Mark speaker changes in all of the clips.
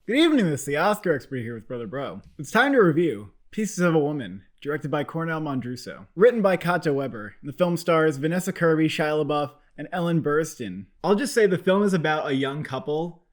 Speaker 1: Good evening, this is the Oscar expert here with Brother Bro. It's time to review Pieces of a Woman, directed by Cornel Mondruso. Written by Kato Weber. The film stars Vanessa Kirby, Shia LaBeouf, and Ellen Burstyn. I'll just say the film is about a young couple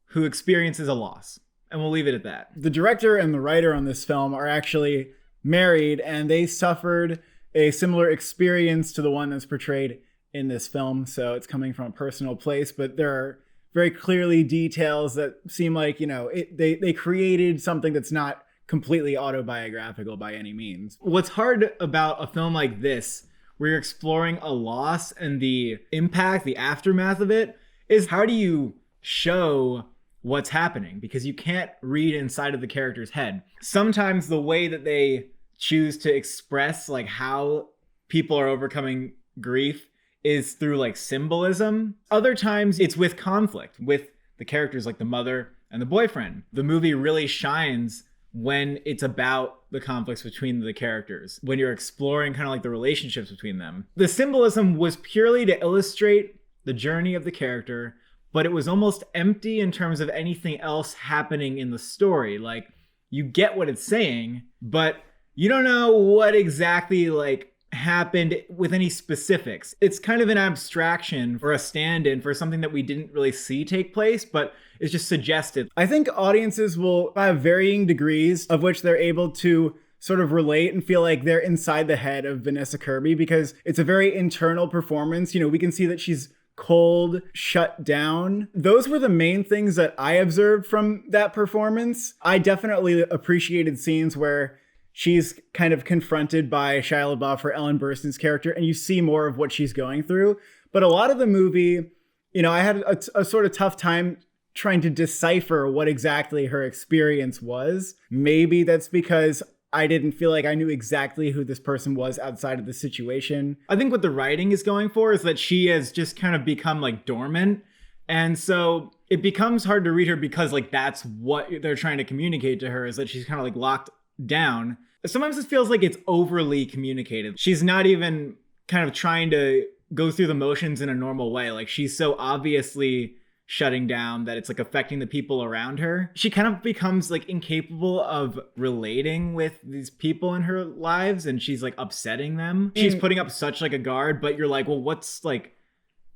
Speaker 1: who experiences a loss, and we'll leave it at that. The director and the writer on this film are actually married, and they suffered a similar experience to the one that's portrayed in this film, so it's coming from a personal place, but there are very clearly details that seem like, they created something that's not completely autobiographical by any means. What's hard about a film like this, where you're exploring a loss and the impact, the aftermath of it, is how do you show what's happening? Because you can't read inside of the character's head. Sometimes the way that they choose to express like how people are overcoming grief is through like symbolism. Other times it's with conflict with the characters like the mother and the boyfriend. The movie really shines when it's about the conflicts between the characters, when you're exploring kind of like the relationships between them. The symbolism was purely to illustrate the journey of the character, but it was almost empty in terms of anything else happening in the story. Like, you get what it's saying, but you don't know what exactly like happened with any specifics. It's kind of an abstraction or a stand-in for something that we didn't really see take place, but it's just suggested. I think audiences will have varying degrees of which they're able to sort of relate and feel like they're inside the head of Vanessa Kirby, because it's a very internal performance. We can see that she's cold, shut down. Those were the main things that I observed from that performance. I definitely appreciated scenes where she's kind of confronted by Shia LaBeouf or Ellen Burstyn's character, and you see more of what she's going through. But a lot of the movie, I had a sort of tough time trying to decipher what exactly her experience was. Maybe that's because I didn't feel like I knew exactly who this person was outside of the situation. I think what the writing is going for is that she has just kind of become like dormant. And so it becomes hard to read her because like that's what they're trying to communicate to her, is that she's kind of like locked down. Sometimes it feels like it's overly communicated. She's not even kind of trying to go through the motions in a normal way. Like, she's so obviously shutting down that it's like affecting the people around her. She kind of becomes like incapable of relating with these people in her lives, and she's like upsetting them. She's putting up such like a guard, but you're like, well, what's like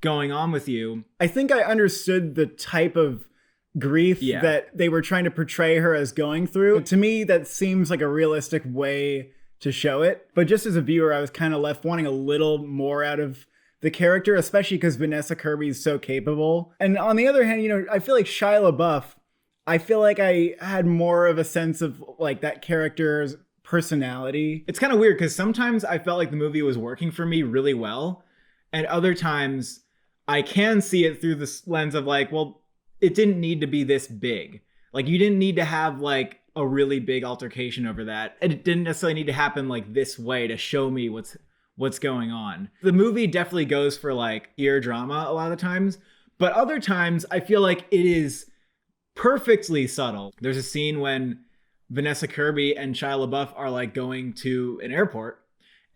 Speaker 1: going on with you? I think I understood the type of grief that they were trying to portray her as going through. To me, that seems like a realistic way to show it. But just as a viewer, I was kind of left wanting a little more out of the character, especially because Vanessa Kirby is so capable. And on the other hand, I feel like Shia LaBeouf, I feel like I had more of a sense of like that character's personality. It's kind of weird because sometimes I felt like the movie was working for me really well, and other times I can see it through this lens of like, well, it didn't need to be this big. Like, you didn't need to have like a really big altercation over that. It didn't necessarily need to happen like this way to show me what's going on. The movie definitely goes for like ear drama a lot of the times, but other times I feel like it is perfectly subtle. There's a scene when Vanessa Kirby and Shia LaBeouf are like going to an airport,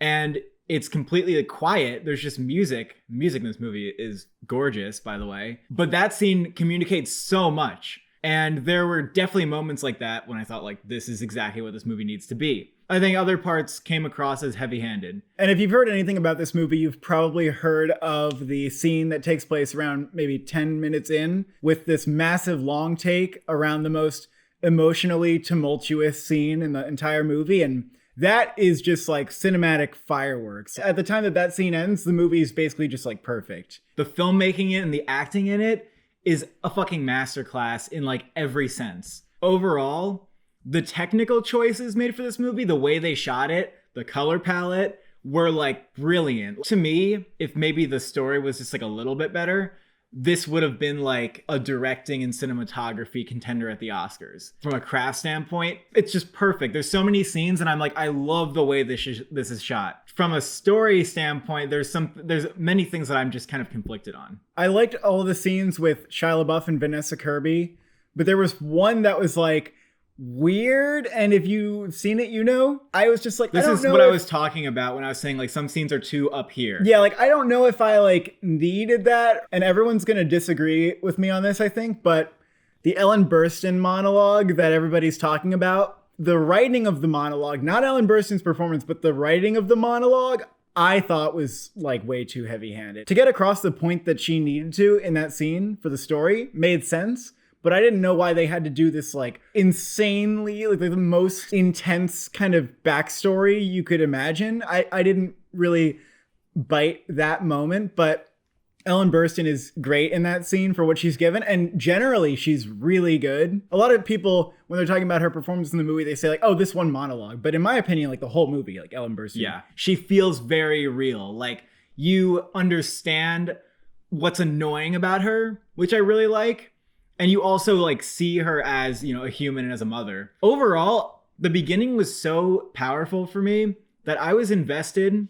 Speaker 1: and it's completely quiet. There's just music. Music in this movie is gorgeous, by the way. But that scene communicates so much. And there were definitely moments like that when I thought like, this is exactly what this movie needs to be. I think other parts came across as heavy-handed. And if you've heard anything about this movie, you've probably heard of the scene that takes place around maybe 10 minutes in, with this massive long take around the most emotionally tumultuous scene in the entire movie. And that is just like cinematic fireworks. At the time that scene ends, the movie is basically just like perfect. The filmmaking and the acting in it is a fucking masterclass in like every sense. Overall, the technical choices made for this movie, the way they shot it, the color palette, were like brilliant. To me, if maybe the story was just like a little bit better, this would have been like a directing and cinematography contender at the Oscars. From a craft standpoint, it's just perfect. There's so many scenes and I'm like, I love the way this is shot. From a story standpoint, there's many things that I'm just kind of conflicted on. I liked all the scenes with Shia LaBeouf and Vanessa Kirby, but there was one that was like weird, and if you've seen it, I was just like, this is what I was talking about when I was saying like some scenes are too up here. Yeah, like I don't know if I like needed that, and everyone's gonna disagree with me on this, I think, but The Ellen Burstyn monologue that everybody's talking about, the writing of the monologue, not Ellen Burstyn's performance, but the writing of the monologue, I thought was like way too heavy-handed. To get across the point that she needed to in that scene for the story made sense, but I didn't know why they had to do this like insanely, like the most intense kind of backstory you could imagine. I didn't really bite that moment, but Ellen Burstyn is great in that scene for what she's given, and generally she's really good. A lot of people, when they're talking about her performance in the movie, they say like, oh, this one monologue. But in my opinion, like the whole movie, like Ellen Burstyn.
Speaker 2: Yeah, she feels very real. Like you understand what's annoying about her, which I really like. And you also like see her as, you know, a human and as a mother. Overall, the beginning was so powerful for me that I was invested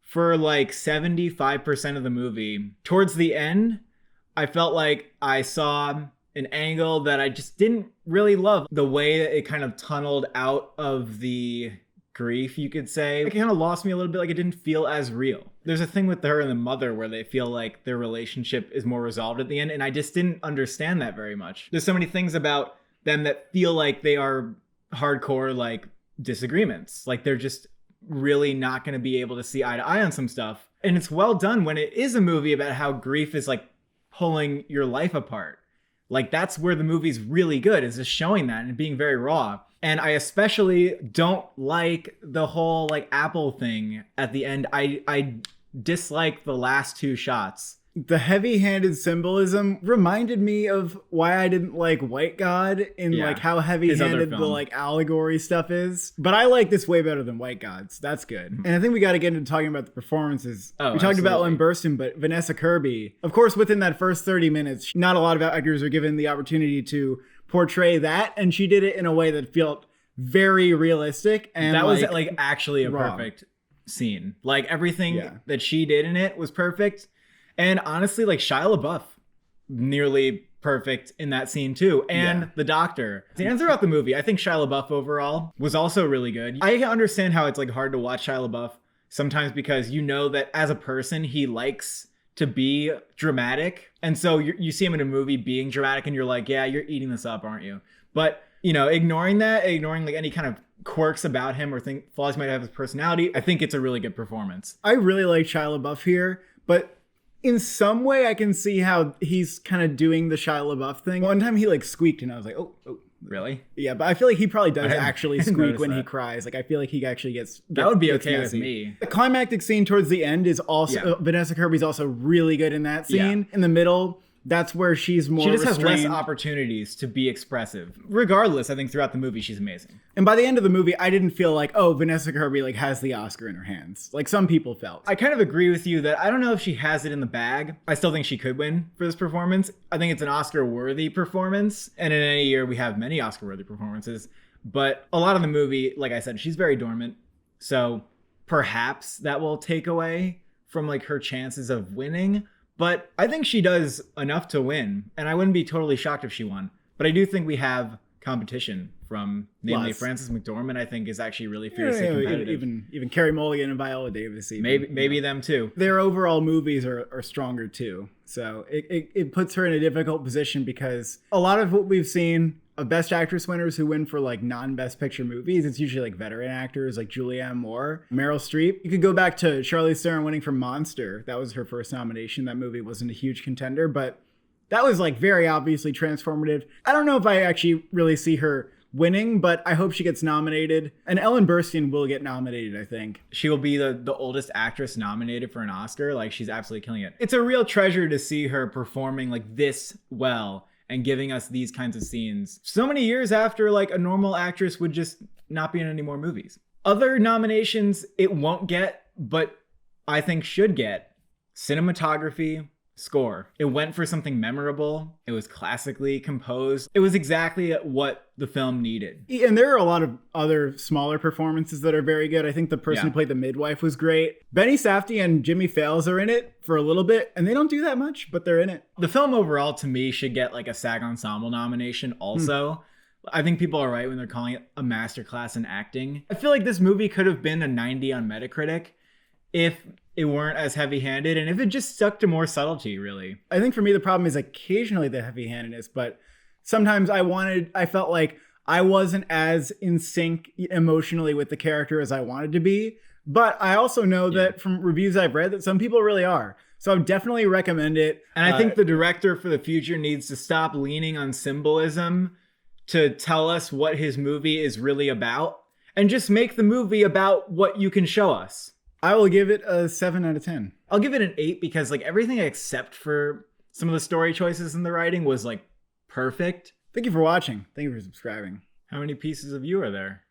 Speaker 2: for like 75% of the movie. Towards the end, I felt like I saw an angle that I just didn't really love. The way that it kind of tunneled out of the grief, you could say. It kind of lost me a little bit. Like it didn't feel as real. There's a thing with her and the mother where they feel like their relationship is more resolved at the end. And I just didn't understand that very much. There's so many things about them that feel like they are hardcore like disagreements. Like they're just really not going to be able to see eye to eye on some stuff. And it's well done when it is a movie about how grief is like pulling your life apart. Like that's where the movie's really good, is just showing that and being very raw. And I especially don't like the whole like apple thing at the end. I dislike the last two shots.
Speaker 1: The heavy-handed symbolism reminded me of why I didn't like White God in like how heavy-handed the like allegory stuff is. But I like this way better than White Gods. That's good. And I think we got to get into talking about the performances. We talked about Ellen Burstyn, but Vanessa Kirby, of course, within that first 30 minutes, not a lot of actors are given the opportunity to portray that. And she did it in a way that felt very realistic. And
Speaker 2: that was like actually a perfect scene. Like everything that she did in it was perfect. And honestly, like Shia LaBeouf, nearly perfect in that scene too. And the doctor. And throughout the movie, I think Shia LaBeouf overall was also really good. I understand how it's like hard to watch Shia LaBeouf sometimes because you know that as a person, he likes to be dramatic. And so you see him in a movie being dramatic and you're like, yeah, you're eating this up, aren't you? But, you know, ignoring like any kind of quirks about him or flaws he might have his personality, I think it's a really good performance.
Speaker 1: I really like Shia LaBeouf here, but in some way, I can see how he's kind of doing the Shia LaBeouf thing. One time he like squeaked and I was like, oh.
Speaker 2: Really?
Speaker 1: Yeah, but I feel like he probably does actually squeak when he cries. Like I feel like he actually gets
Speaker 2: that would be okay with me.
Speaker 1: The climactic scene towards the end is also Vanessa Kirby's also really good in that scene. In the middle, that's where she's more
Speaker 2: She just
Speaker 1: restrained.
Speaker 2: has less opportunities to be expressive. Regardless, I think throughout the movie she's amazing.
Speaker 1: And by the end of the movie, I didn't feel like, oh, Vanessa Kirby like has the Oscar in her hands. Like some people felt.
Speaker 2: I kind of agree with you that I don't know if she has it in the bag. I still think she could win for this performance. I think it's an Oscar-worthy performance. And in any year, we have many Oscar-worthy performances. But a lot of the movie, like I said, she's very dormant. So perhaps that will take away from like her chances of winning. But I think she does enough to win, and I wouldn't be totally shocked if she won. But I do think we have competition from, namely Frances McDormand, I think is actually really fiercely competitive.
Speaker 1: Even Carey Mulligan and Viola Davis.
Speaker 2: Maybe them too.
Speaker 1: Their overall movies are stronger too. So it puts her in a difficult position because a lot of what we've seen of Best Actress winners who win for like non-Best Picture movies, it's usually like veteran actors like Julianne Moore, Meryl Streep. You could go back to Charlize Theron winning for Monster. That was her first nomination. That movie wasn't a huge contender, but that was like very obviously transformative. I don't know if I actually really see her winning, but I hope she gets nominated. And Ellen Burstyn will get nominated, I think.
Speaker 2: She will be the oldest actress nominated for an Oscar. Like she's absolutely killing it. It's a real treasure to see her performing like this well and giving us these kinds of scenes so many years after like a normal actress would just not be in any more movies. Other nominations it won't get, but I think should get: cinematography, score. It went for something memorable. It was classically composed. It was exactly what the film needed.
Speaker 1: And there are a lot of other smaller performances that are very good. I think the person who played the midwife was great. Benny Safdie and Jimmy Fails are in it for a little bit, and they don't do that much, but they're in it.
Speaker 2: The film overall, to me, should get like a SAG Ensemble nomination also. I think people are right when they're calling it a masterclass in acting. I feel like this movie could have been a 90 on Metacritic if it weren't as heavy-handed and if it just stuck to more subtlety, really.
Speaker 1: I think for me, the problem is occasionally the heavy-handedness, but sometimes I felt like I wasn't as in sync emotionally with the character as I wanted to be. But I also know that from reviews I've read that some people really are. So I would definitely recommend it.
Speaker 2: And I think the director for the future needs to stop leaning on symbolism to tell us what his movie is really about and just make the movie about what you can show us.
Speaker 1: I will give it a 7 out of 10.
Speaker 2: I'll give it an 8 because like everything except for some of the story choices in the writing was like perfect.
Speaker 1: Thank you for watching. Thank you for subscribing.
Speaker 2: How many pieces of you are there?